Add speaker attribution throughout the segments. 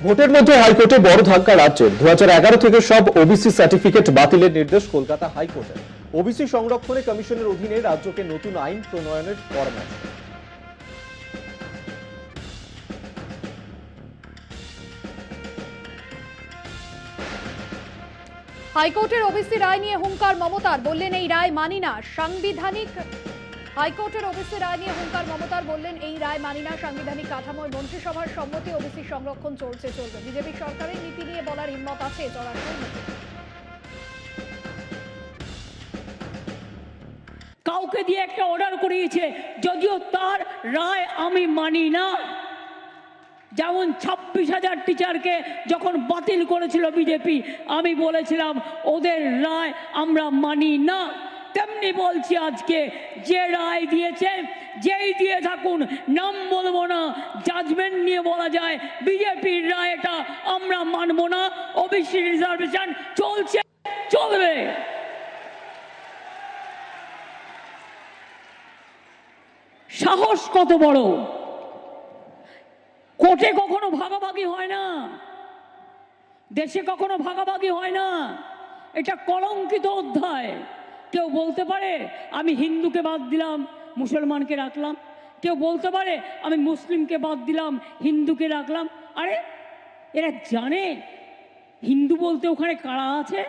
Speaker 1: ভোটের মধ্যে হাইকোর্টে বড় ধাক্কা রাজ্যের 2011 থেকে সব ওবিসি সার্টিফিকেট বাতিলের নির্দেশ কলকাতা হাইকোর্টের। ওবিসি সংরক্ষণে কমিশনের অধীনে রাজ্যকে নতুন আইন প্রণয়নের পরামর্শ।
Speaker 2: হাইকোর্টের ওবিসি রায় নিয়ে হুঙ্কার মমতার, বললেন এই রায় মানি না সাংবিধানিক। হাইকোর্টের ওবিসি রায় নিয়ে হুঙ্কার মমতার, বললেন এই রায় মানি না সাংবিধানিক কাঠামোয় মন্ত্রিসভার সম্মতি ওবিসি সংরক্ষণ চলবে। বিজেপি সরকারের নীতি নিয়ে বলার হিম্মত আছে
Speaker 3: কাউকে দিয়ে একটা অর্ডার করিয়েছে, যদিও তার রায় আমি মানি না। যেমন 26,000 টিচারকে যখন বাতিল করেছিল বিজেপি, আমি বলেছিলাম ওদের রায় আমরা মানি না। তেমনি বলছি আজকে, যে রায় দিয়েছে যেই দিয়ে থাকুন, নাম বলবো না, জাজমেন্ট নিয়ে বলা যায় বিজেপির রায় এটা আমরা মানব না। ওবিসি রিজার্ভেশন চলছে, চলবে। সাহস কত বড়! কোর্টে কখনো ভাগাভাগি হয় না, দেশে কখনো ভাগাভাগি হয় না। এটা কলঙ্কিত অধ্যায়। কেউ বলতে পারে আমি হিন্দুকে বাদ দিলাম, মুসলমানকে রাখলাম। কেউ বলতে পারে আমি মুসলিমকে বাদ দিলাম, হিন্দুকে রাখলাম। আরে এরা জানে হিন্দু বলতে ওখানে কারা আছে?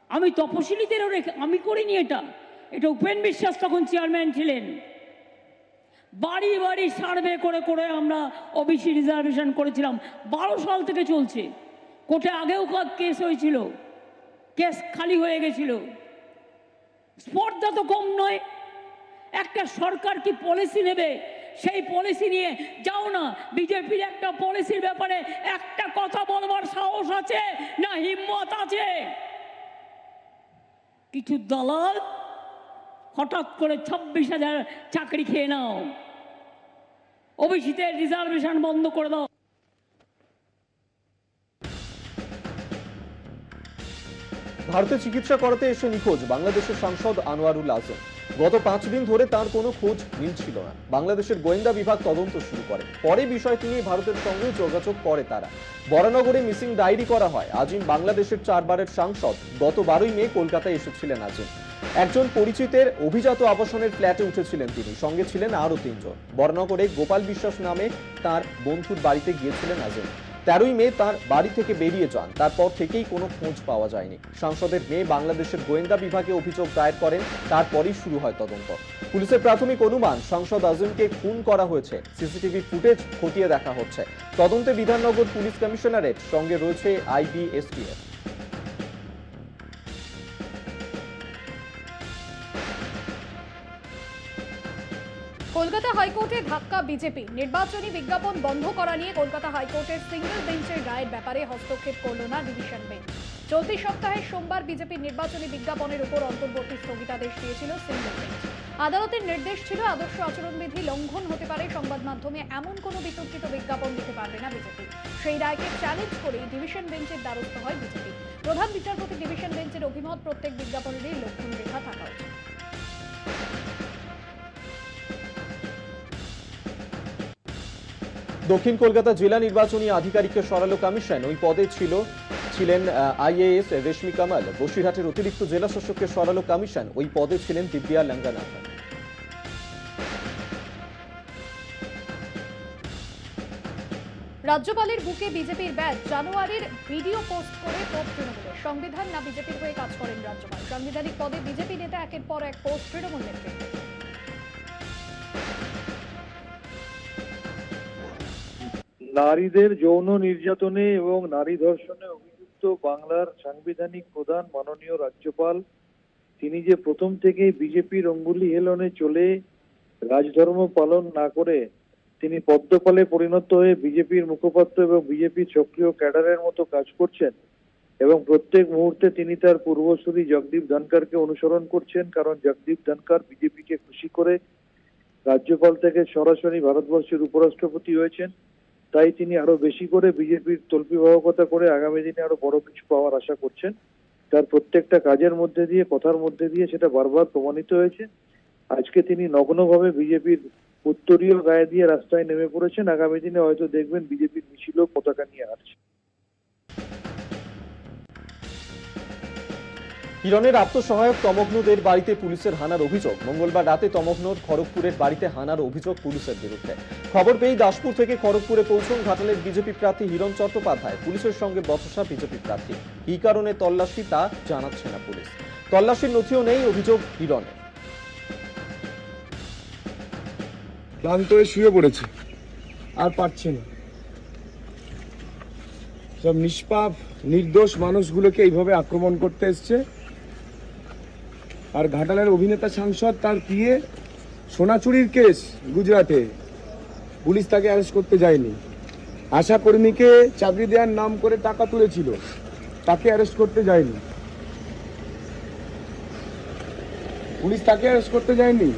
Speaker 3: আমি তপশিলীদেরও রেখে আমি করিনি এটা। এটা উপেন বিশ্বাস তখন চেয়ারম্যান ছিলেন। বাড়ি বাড়ি সার্ভে করে করে আমরা ওবিসি রিজার্ভেশন করেছিলাম। 12 সাল থেকে চলছে। কোর্টে আগেও কেস হয়েছিল, কেস খালি হয়ে গেছিল। স্পর্ধা তো কম নয়। একটা সরকার কি পলিসি নেবে, সেই পলিসি নিয়ে যাও না। বিজেপির একটা পলিসির ব্যাপারে একটা কথা বলবার সাহস আছে না, হিম্মত আছে? কিছু দালাল হঠাৎ করে 26,000 চাকরি খেয়ে নাও, ওবিসিতে রিজার্ভেশন বন্ধ করে দাও।
Speaker 1: ভারতে চিকিৎসা করাতে এসে নিখোঁজ বাংলাদেশের সাংসদ আনোয়ারুল আজম। গত 5 দিন ধরে তার কোনো খোঁজ মিলছিল না। বাংলাদেশের গোয়েন্দা বিভাগ তদন্ত শুরু করে। পরে বিষয়টি নিয়ে ভারতের সঙ্গে যোগাযোগ করে তারা। বরানগরে মিসিং ডায়েরি করা হয়। আজিম বাংলাদেশের 4 বারের সাংসদ। গত 12ই মে কলকাতায় এসেছিলেন আজিম। একজন পরিচিতের অভিজাত আবাসনের ফ্ল্যাটে উঠেছিলেন তিনি, সঙ্গে ছিলেন আরো 3 জন। বরানগরে গোপাল বিশ্বাস নামে তার বন্ধুর বাড়িতে গিয়েছিলেন আজিম। 13ই মে তার বাড়ি থেকে বেরিয়ে যান। তারপর থেকেই কোনো খোঁজ পাওয়া যায়নি। সাংসদের মেয়ে বাংলাদেশের গোয়েন্দা বিভাগে অভিযোগ দায়ের করেন। তারপরই শুরু হয় তদন্ত। পুলিশের প্রাথমিক অনুমান সাংসদ আজিমকে খুন করা হয়েছে। সিসিটিভি ফুটেজ খতিয়ে দেখা হচ্ছে। তদন্তে বিধাননগর পুলিশ কমিশনারেট, সঙ্গে রয়েছে আইবি-এসটিএফ।
Speaker 2: কলকাতা হাইকোর্টে ধাক্কা বিজেপি। নির্বাচনী বিজ্ঞাপন বন্ধ করা নিয়ে কলকাতা হাইকোর্টের সিঙ্গেল বেঞ্চের রায়ের ব্যাপারে হস্তক্ষেপ করল না ডিভিশন বেঞ্চ। চলতি সপ্তাহে সোমবার বিজেপির নির্বাচনী বিজ্ঞাপনের উপর অন্তর্বর্তী স্থগিতাদেশ দিয়েছিল সিঙ্গেল বেঞ্চ। আদালতের নির্দেশ ছিল আদর্শ আচরণবিধি লঙ্ঘন হতে পারে, সংবাদ মাধ্যমে এমন কোনো বিতর্কিত বিজ্ঞাপন দিতে পারবে না বিজেপি। সেই রায়কে চ্যালেঞ্জ করেই ডিভিশন বেঞ্চের দ্বারস্থ হয় বিজেপি। প্রধান বিচারপতি ডিভিশন বেঞ্চের অভিমত, প্রত্যেক বিজ্ঞাপনেরই লক্ষণ রেখা থাকা উচিত।
Speaker 1: দক্ষিণ কলকাতা জেলা নির্বাচনী আধিকারিককে সরালো কমিশন। ওই পদে ছিলেন আইএএস রেশমি কামাল। বসিরহাটের অতিরিক্ত জেলা শাসককে সরালো কমিশন। ওই পদে ছিলেন দিব্যা লঙ্গানাথন।
Speaker 2: রাজ্যপালের বুকে বিজেপির ব্যাজ। জানুয়ারির ভিডিও পোস্ট করে তোপ তৃণমূলের। সংবিধান না বিজেপির হয়ে কাজ করেন রাজ্যপাল। সাংবিধানিক পদে বিজেপি নেতা একের পর এক পোস্ট তৃণমূল নেতৃত্বে।
Speaker 4: নারীদের যৌন নির্যাতনে এবং নারী ধর্ষণে অভিযুক্ত বাংলার সাংবিধানিক প্রধান মাননীয় রাজ্যপাল, তিনি যে প্রথম থেকেই বিজেপির অঙ্গুলি হেলনে চলে রাজধর্ম পালন না করে তিনি পদ্মপালে পরিণত হয়ে বিজেপির মুখপাত্র এবং বিজেপির সক্রিয় ক্যাডারের মতো কাজ করছেন এবং প্রত্যেক মুহূর্তে তিনি তার পূর্বসূরি জগদীপ ধনকরকে অনুসরণ করছেন। কারণ জগদীপ ধনকর বিজেপিকে খুশি করে রাজ্যপাল থেকে সরাসরি ভারতবর্ষের উপরাষ্ট্রপতি হয়েছেন। তাই তিনি আরো বেশি করে বিজেপির তল্পিবাহকতা করে আগামী দিনে আরো বড় কিছু পাওয়ার আশা করছেন। তার প্রত্যেকটা কাজের মধ্যে দিয়ে, কথার মধ্যে দিয়ে সেটা বারবার প্রমাণিত হয়েছে। আজকে তিনি নগ্নভাবে বিজেপির উত্তরীয় গায়ে দিয়ে রাস্তায় নেমে পড়েছেন। আগামী দিনে হয়তো দেখবেন বিজেপির মিছিলও পতাকা নিয়ে হাঁটছে।
Speaker 1: হিরণের আত্মসহায়ক তমগ্নদের বাড়িতে পুলিশের হানার অভিযোগ। মঙ্গলবার রাতে তমগ্নর খড়গপুরের বাড়িতে হানার অভিযোগ পুলিশের বিরুদ্ধে। খবর পেয়ে দাসপুর থেকে খড়গপুরে পৌঁছন ঘাটালের বিজেপি প্রার্থী হিরণ চট্টোপাধ্যায়। পুলিশের সঙ্গে বচসা বিজেপি প্রার্থী। কী কারণে তল্লাশি তা জানাচ্ছে না পুলিশ। তল্লাশির নথিও নেই অভিযোগ হিরণের।
Speaker 5: ক্লান্ত হয়ে শুয়ে পড়েছে, আর পারছে না। সব নিষ্পাপ নির্দোষ মানুষগুলোকে এইভাবে আক্রমণ করতে এসছে। আর ঘাটালের অভিনেতা সাংসদ তার পিয়ে সোনা চুরির কেস গুজরাটে, পুলিশ তাকে অ্যারেস্ট করতে যায়নি। আশা কর্মীকে চাকরি দেওয়ার নাম করে টাকা তুলেছিল, তাকে অ্যারেস্ট করতে যায়নি। পুলিশ তাকে অ্যারেস্ট করতে যায়নি।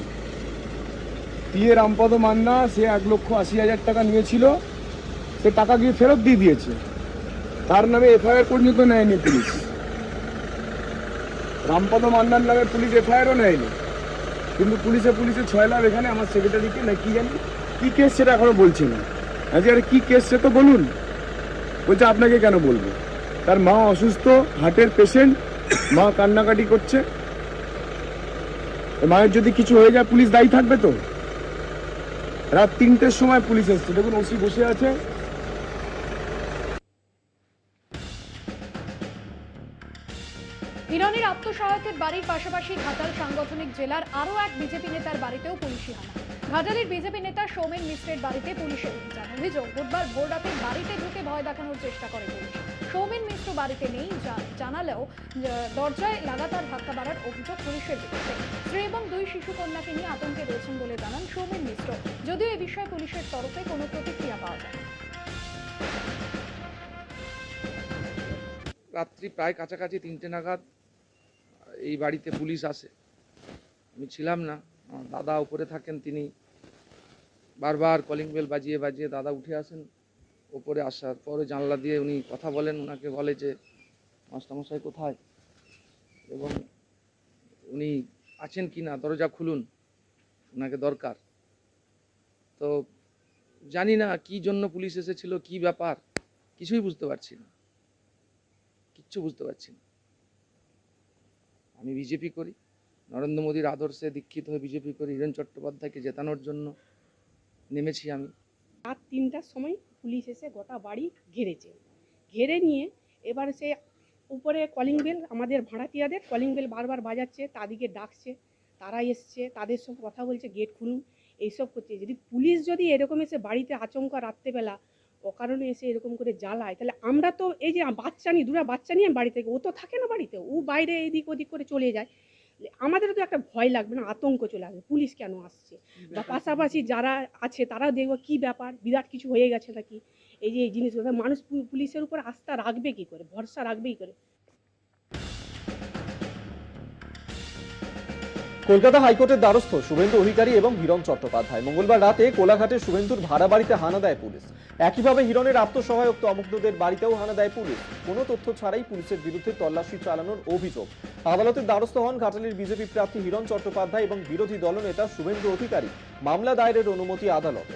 Speaker 5: পিয়ে রামপদ মান্না, সে 1,80,000 টাকা নিয়েছিল, সে টাকা গিয়ে ফেরত দিয়ে দিয়েছে। তার নামে এফআইআর পর্যন্ত নেয়নি পুলিশ। রামপদ মান্নার নামে পুলিশ এফআইআরও নেয়নি, কিন্তু পুলিশে 6 লাখ। এখানে আমার সেক্রেটারিকে না কি জানি কি কেস সেটা এখনো বলছে না। আজকে আরে কি কেস সে তো বলুন। বলছে আপনাকে কেন বলবো, তার মা অসুস্থ, হার্টের পেশেন্ট, মা কান্নাকাটি করছে। মায়ের যদি কিছু হয়ে যায় পুলিশ দায়ী থাকবে তো? রাত 3টের সময় পুলিশ এসছে, দেখুন ওসি বসে আছে।
Speaker 2: হিরণের আত্মসহায়কের বাড়ির পাশাপাশি ঘাটাল সাংগঠনিক জেলার আরও এক বিজেপি নেতার বাড়িতেও পুলিশি হানা। ঘাটালের বিজেপি নেতা সৌমেন মিশ্রের বাড়িতে পুলিশের অভিযান। অভিযোগ, বুধবার ভোর রাতে বাড়িতে ঢুকে ভয় দেখানোর চেষ্টা করে পুলিশ। সৌমেন মিশ্র বাড়িতে নেই জানালেও দরজায় লাগাতার ধাক্কা মারার অভিযোগ পুলিশের বিরুদ্ধে। স্ত্রী এবং 2 শিশু কন্যাকে নিয়ে আতঙ্কে রয়েছেন বলে জানান সৌমেন মিশ্র। যদিও এ বিষয়ে পুলিশের তরফে কোনো প্রতিক্রিয়া পাওয়া যায়।
Speaker 6: রাত্রি প্রায় কাছাকাছি 3টে নাগাদ এই বাড়িতে পুলিশ আসে। আমি ছিলাম না, আমার দাদা উপরে থাকেন, তিনি বারবার কলিং বেল বাজিয়ে বাজিয়ে দাদা উঠে আসেন। ওপরে আসার পরে জানলা দিয়ে উনি কথা বলেন, ওনাকে বলে যে মাস্টারমশাই কোথায় এবং উনি আছেন কি না, দরজা খুলুন, ওনাকে দরকার। তো জানি না কি জন্য পুলিশ এসেছিল, কি ব্যাপার, কিছুই বুঝতে পারছি না, কিচ্ছু বুঝতে পারছি না। আমি বিজেপি করি, নরেন্দ্র মোদীর আদর্শে দীক্ষিত হয়ে বিজেপি করি। হিরণ চট্টোপাধ্যায়কে জেতানোর জন্য নেমেছি আমি।
Speaker 7: রাত 3টার সময় পুলিশ এসে গোটা বাড়ি ঘিরেছে। ঘিরে নিয়ে এবার সে উপরে কলিং বেল, আমাদের ভাড়াটিয়াদের কলিং বেল বারবার বাজাচ্ছে, তাদেরকে ডাকছে, তারা এসছে, তাদের সঙ্গে কথা বলছে, গেট খুলুন, এইসব করছে। যদি পুলিশ যদি এরকম এসে বাড়িতে আচমকা রাত্রেবেলা অকারণে এসে এরকম করে জ্বালায়, তাহলে আমরা তো এই যে বাচ্চা নিয়ে, 2টা বাচ্চা নিয়ে বাড়ি থেকে, ও তো থাকে না বাড়িতে, ও বাইরে এদিক ওদিক করে চলে যায়, আমাদেরও তো একটা ভয় লাগবে না, আতঙ্ক চলে আসবে, পুলিশ কেন আসছে। বা পাশাপাশি যারা আছে তারা দেখবো কি ব্যাপার, বিরাট কিছু হয়ে গেছে নাকি, এই যে এই জিনিসগুলো মানুষ পুলিশের উপর আস্থা রাখবে কি করে, ভরসা রাখবে কি করে।
Speaker 1: কলকাতা হাইকোর্টের দ্বারস্থ শুভেন্দু অধিকারী এবং হিরণ চট্টোপাধ্যায়। মঙ্গলবার রাতে কোলাঘাটে শুভেন্দুর ভাড়া বাড়িতে হানা দেয় পুলিশ। একইভাবে হিরণের আত্মসহায়ক তমগ্নদের বাড়িতেও হানা দেয় পুলিশ। কোনো তথ্য ছাড়াই পুলিশের বিরুদ্ধে তল্লাশি চালানোর অভিযোগ। আদালতের দ্বারস্থ হন ঘাটালের বিজেপি প্রার্থী হিরণ চট্টোপাধ্যায় এবং বিরোধী দলনেতা শুভেন্দু অধিকারী। মামলা দায়েরের অনুমতি আদালতে।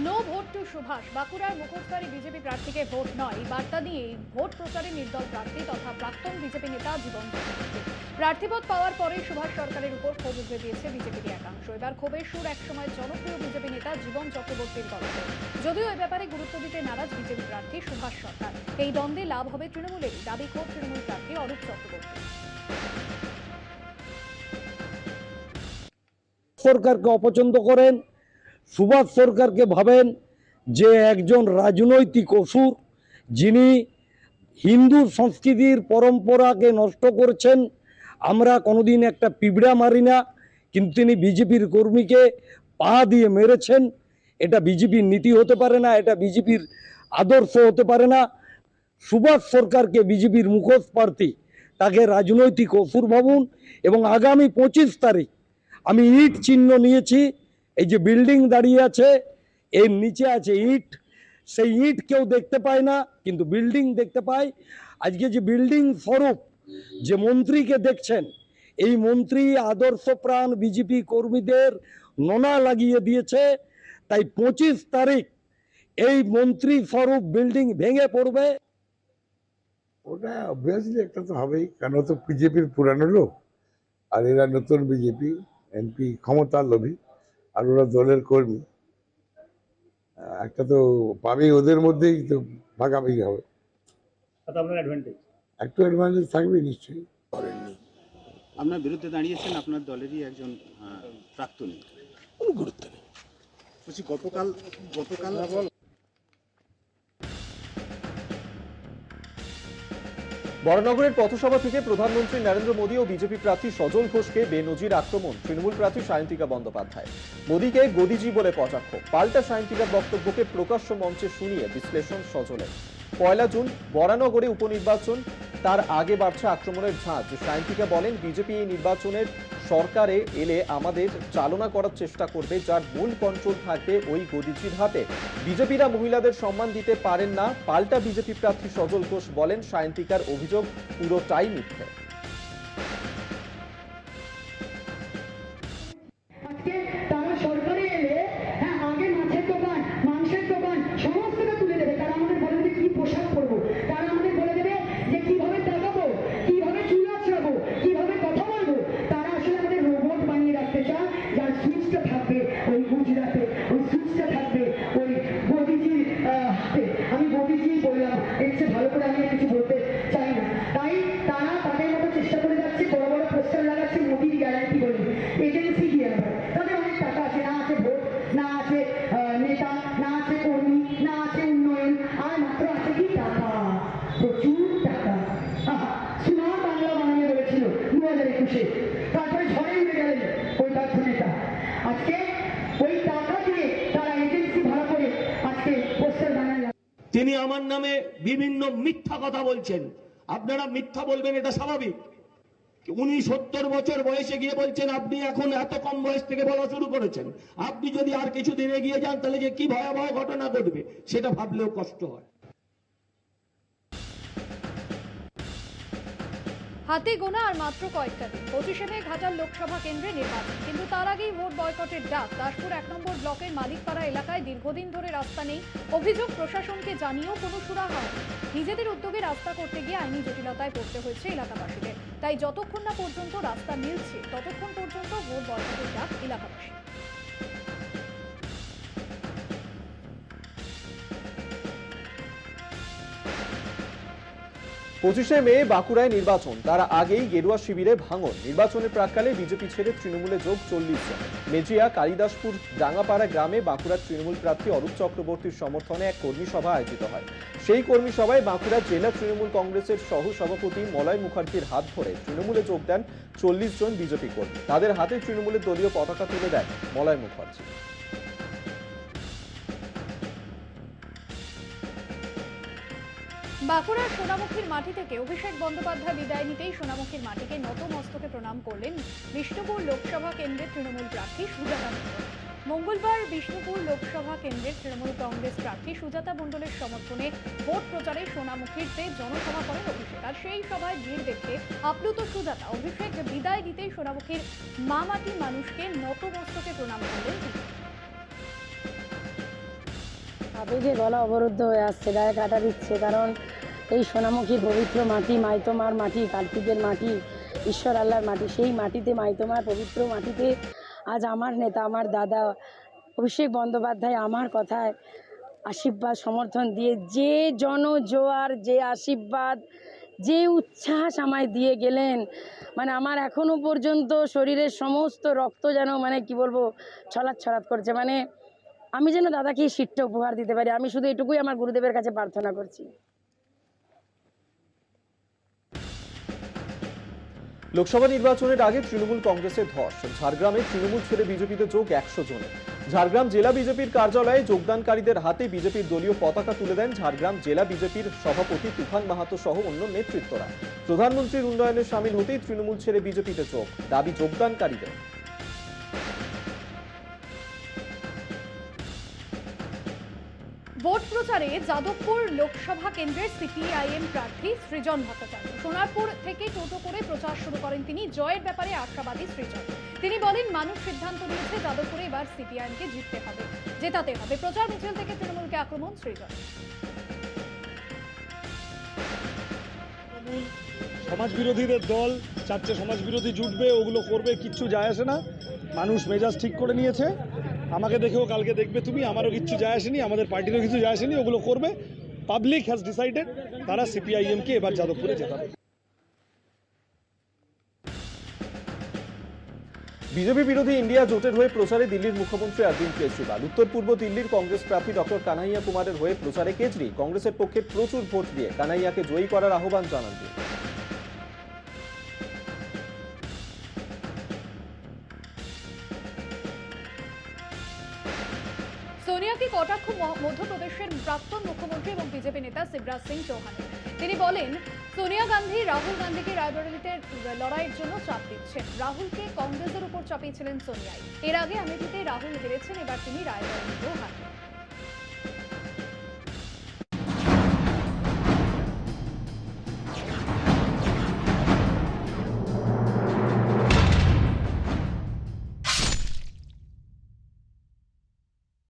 Speaker 2: No vote to Subhash. বাঁকুড়ার মুখোশধারী বিজেপি প্রার্থীকে ভোট নয়, এই বার্তা দিয়ে ভোট প্রচারে নির্দল প্রার্থী তথা প্রাক্তন বিজেপি নেতা জীবন চক্রবর্তী। প্রার্থীপদ পাওয়ার পরে সুভাষ সরকারের উপর ক্ষোভ উগরে দিয়েছে বিজেপির একাংশ। এবার ক্ষোভের সুর একসময় জনপ্রিয় বিজেপি নেতা জীবন চক্রবর্তীর গল্পে। যদিও এ ব্যাপারে গুরুত্ব দিতে নারাজ বিজেপি প্রার্থী সুভাষ সরকার। এই দ্বন্দ্বে লাভ হবে তৃণমূলেরই, দাবি ক্ষোভ তৃণমূল প্রার্থী অরূপ চক্রবর্তী।
Speaker 8: সরকারকে অপছন্দ করেন, সুভাষ সরকারকে ভাবেন যে একজন রাজনৈতিক অসুর, যিনি হিন্দু সংস্কৃতির পরম্পরাকে নষ্ট করছেন। আমরা কোনোদিন একটা পিঁপড়া মারি না, কিন্তু তিনি বিজেপির কর্মীকে পা দিয়ে মেরেছেন। এটা বিজেপির নীতি হতে পারে না, এটা বিজেপির আদর্শ হতে পারে না। সুভাষ সরকারকে বিজেপির মুখোশ প্রার্থী, তাকে রাজনৈতিক অসুর ভাবুন। এবং আগামী 25 তারিখ আমি ইট চিহ্ন নিয়েছি, এই যে বিল্ডিং দাঁড়িয়ে আছে এর নিচে আছে ইট, সেই ইট কেউ দেখতে পায় না কিন্তু বিল্ডিং দেখতে পায়। আজকে যে বিল্ডিং স্বরূপ যে মন্ত্রীকে দেখছেন, এই মন্ত্রী আদর্শপ্রাণ বিজেপি কর্মীদের নোনা লাগিয়ে দিয়েছে। তাই 25 তারিখ এই মন্ত্রী স্বরূপ বিল্ডিং ভেঙে পড়বে।
Speaker 9: ওটা অবভিয়াসলি একটা তো হবেই, কারণ ও তো বিজেপির পুরানো লোক, আর এরা নতুন বিজেপি এমপি ক্ষমতার লোভী, আর ওরা দলের কর্মী। একটা তো পাবেই, ওদের মধ্যেই তো ভাগাভাগি হবে। একটু অ্যাডভান্টেজ থাকবে নিশ্চয়ই।
Speaker 10: আপনার বিরুদ্ধে দাঁড়িয়েছেন আপনার দলেরই একজন প্রাক্তনী,
Speaker 9: কোনো গুরুত্ব নেই।
Speaker 10: বলছি গতকাল
Speaker 1: বরানগরের পথসভা থেকে প্রধানমন্ত্রী নরেন্দ্র মোদী ও বিজেপি প্রার্থী সজল ঘোষকে বেনজির আক্রমণ তৃণমূল প্রার্থী সায়ন্তিকা বন্দ্যোপাধ্যায়। মোদীকে গদিজি বলে কটাক্ষ, পাল্টা সায়ন্তিকার বক্তব্যকে প্রকাশ্য মঞ্চে শুনিয়ে বিশ্লেষণ সজলের। 1 জুন বরানগরে উপনির্বাচন, তার আগে বাড়ছে আক্রমণের ঝাঁজ। সায়ন্তিকা বলেন, বিজেপি এই নির্বাচনের সরকারে এলে আমাদের চালনা করার চেষ্টা করবে, যার মূল কন্ট্রোল থাকবে ওই গদিজির হাতে। বিজেপিরা মহিলাদের সম্মান দিতে পারেন না। পাল্টা বিজেপি প্রার্থী সজল ঘোষ বলেন, সায়ন্তিকার অভিযোগ পুরোটাই মিথ্যে।
Speaker 11: তারা সরকারে এলে আগে মাছের দোকান, মাংসের দোকান সমস্তটা তুলে দেবে। তারা আমাদের বলে দেবে কি পোশাক পরবো, তারা আমাদের বলে দেবে যে কিভাবে তাকাবো, কিভাবে চুল আঁচড়াবো, কিভাবে কথা বলবো। তারা আসলে আমাদের রোবট বানিয়ে রাখতে চায়, যার সুইচটা থাকবে ওই গুজরাটে, ওই সুইচটা থাকবে ওই মোদিজির হাতে। আমি মোদিজি বললাম, এর চেয়ে ভালো করে আমি কিছু বলতে চাই না। তাই তারা তাদের মতো চেষ্টা করে যাচ্ছে, বড় বড় পোস্টার লাগাচ্ছে মোদির গ্যারান্টি বলে। এজেন্সি দিয়ে তাদের অনেক টাকা আছে, না আছে ভোট, না আছে নেতা, না আছে কর্মী, না আছে উন্নয়ন, আর মাত্র আছে কি টাকা, প্রচুর টাকা। সোনার বাংলা বানানো বলেছিল 2021-এ, তারপরে ঝড়ে উড়ে গেলেন ওই প্রার্থী নেতা। আজকে ওই টাকা দিয়ে তারা এজেন্সি ভাড়া করে আজকে পোস্টার বানানো।
Speaker 12: তিনি আমার নামে বিভিন্ন মিথ্যা কথা বলছেন। আপনারা মিথ্যা বলবেন, এটা স্বাভাবিক। উনি 70 বছর বয়সে গিয়ে বলছেন আপনি এখন এত কম বয়স থেকে বলা শুরু করেছেন। আপনি যদি আর কিছুদিন এগিয়ে যান তাহলে যে কি ভয়াবহ ঘটনা ঘটবে সেটা ভাবলেও কষ্ট হয়।
Speaker 2: হাতে গোনা আর মাত্র কয়েকটা দিন, 25 মে ঘাটাল লোকসভা কেন্দ্রে নির্বাচন, কিন্তু তার আগেই ভোট বয়কটের ডাক। দাসপুর 1 নম্বর ব্লকের মালিকপাড়া এলাকায় দীর্ঘদিন ধরে রাস্তা নেই। অভিযোগ, প্রশাসনকে জানিয়েও কোনো সুরা হয়। নিজেদের উদ্যোগে রাস্তা করতে গিয়ে আইনি জটিলতায় পড়তে হয়েছে এলাকাবাসীদের। তাই যতক্ষণ না পর্যন্ত রাস্তা মিলছে ততক্ষণ পর্যন্ত ভোট বয়কটের ডাক এলাকাবাসী।
Speaker 1: পঁচিশে মে বাঁকুড়ায় নির্বাচন, তার আগেই গেরুয়া শিবিরে ভাঙন। নির্বাচনের প্রাক্কালে বিজেপি ছেড়ে তৃণমূলে যোগ 40 জন। মেজিয়া কালিদাসপুর ডাঙ্গাপাড়া গ্রামে বাঁকুড়ার তৃণমূল প্রার্থী অরূপ চক্রবর্তীর সমর্থনে এক কর্মী সভা আয়োজিত হয়। সেই কর্মী সভায় বাঁকুড়া জেলা তৃণমূল কংগ্রেসের সহ সভাপতি মলয় মুখার্জির হাত ধরে তৃণমূলে যোগ দেন 40 জন বিজেপি কর্মী। তাদের হাতে তৃণমূলের দলীয় পতাকা তুলে দেন মলয় মুখার্জি।
Speaker 2: বাঁকুড়ার সোনামুখীর মাটি থেকে অভিষেক বন্দ্যোপাধ্যায় বিদায় নিতেই সোনামুখীর মাটিকে নতমস্তকে প্রণাম করলেন বিষ্ণুপুর লোকসভা কেন্দ্রের তৃণমূল প্রার্থী সুজাতা মণ্ডল। মঙ্গলবার বিষ্ণুপুর লোকসভা কেন্দ্রের তৃণমূল কংগ্রেস প্রার্থী সুজাতা মণ্ডলের সমর্থনে ভোট প্রচারে সোনামুখীতে জনসভা করেন অভিষেক। আর সেই সভায় ভিড় দেখে আপ্লুত সুজাতা অভিষেক বিদায় দিতেই সোনামুখীর মা মাটি মানুষকে নতমস্তকে প্রণাম করলেন তিনি।
Speaker 13: আবেগে গলা অবরুদ্ধ হয়ে আসছে, গায়ে কাটা দিচ্ছে। কারণ এই সোনামুখীর পবিত্র মাটি, মাইতমার মাটি, কার্তিকের মাটি, ঈশ্বর আল্লাহর মাটি, সেই মাটিতে, মাইতমার পবিত্র মাটিতে আজ আমার নেতা, আমার দাদা অভিষেক বন্দ্যোপাধ্যায় আমার কথায় আশীর্বাদ সমর্থন দিয়ে যে জনজোয়ার, যে আশীর্বাদ, যে উচ্ছ্বাস আমায় দিয়ে গেলেন, মানে আমার এখনো পর্যন্ত শরীরের সমস্ত রক্ত যেন মানে কি বলবো ছলাৎ ছলাৎ করছে। মানে আমি যেন দাদাকে এই সিটটা উপহার দিতে পারি, আমি শুধু এটুকুই আমার গুরুদেবের কাছে প্রার্থনা করছি।
Speaker 1: লোকসভা নির্বাচনের আগে তৃণমূল কংগ্রেসের ধস। ঝাড়গ্রামে তৃণমূল ছেড়ে বিজেপিতে যোগ 100 জনের। ঝাড়গ্রাম জেলা বিজেপির কার্যালয়ে যোগদানকারীদের হাতে বিজেপির দলীয় পতাকা তুলে দেন ঝাড়গ্রাম জেলা বিজেপির সভাপতি তুফান মাহাতো সহ অন্য নেতৃত্বরা। প্রধানমন্ত্রীর উন্নয়নে সামিল হতেই তৃণমূল ছেড়ে বিজেপিতে যোগ, দাবি যোগদানকারীদের।
Speaker 2: ভোট প্রচারে যাদবপুর লোকসভা কেন্দ্রের সিপিআইএম প্রার্থী সৃজন ভট্টাচার্য সোনারপুর থেকে টোটো করে প্রচার শুরু করেন তিনি। জয়ের ব্যাপারে আশাবাদী সৃজন। তিনি বলেন, মানুষ সিদ্ধান্ত নিয়েছে যাদবপুরে এবার সিপিআইএমকে জিততে হবে, জেতাতে হবে। প্রচার মিছিল থেকে তৃণমূলকে আক্রমণ সৃজন।
Speaker 8: সমাজ বিরোধীদের দল, চারটে সমাজ বিরোধী জুটবে, ওগুলো করবে, কিচ্ছু যায় আসে না। মানুষ মেজাজ ঠিক করে নিয়েছে। আমাকে দেখেও কালকে দেখবে তুমি, আমারও কিচ্ছু যায় আসেনি, আমাদের পার্টিরও কিছু যায় আসেনি, ওগুলো করবে। পাবলিক হ্যাজ ডিসাইডেড তারা সিপিআইএমকে এবার যাদবপুরে জেতাবে।
Speaker 1: বিজেপি বিরোধী ইন্ডিয়া জোটের হয়ে প্রচারে দিল্লির মুখ্যমন্ত্রী অরবিন্দ কেজরিওয়াল। উত্তর পূর্ব দিল্লির কংগ্রেস প্রার্থী ডক্টর কানাইয়া কুমারের হয়ে প্রচারে কেজরি কংগ্রেসের পক্ষে প্রচুর ভোট দিয়ে কানাইয়াকে জয়ী করার আহ্বান জানান তিনি।
Speaker 2: সোনিয়াকে কটাক্ষ মধ্যপ্রদেশের প্রাক্তন মুখ্যমন্ত্রী এবং বিজেপি নেতা শিবরাজ সিং চৌহান। তিনি বলেন, সোনিয়া গান্ধী রাহুল গান্ধীকে রায়বরেলিতে লড়াইয়ের জন্য চাপ দিচ্ছেন। রাহুলকে কংগ্রেসের উপর চাপিয়েছিলেন সোনিয়াই। এর আগে আমেঠিতে রাহুল হেরেছেন, এবার তিনি রায়বরেলিতেও হারবেন।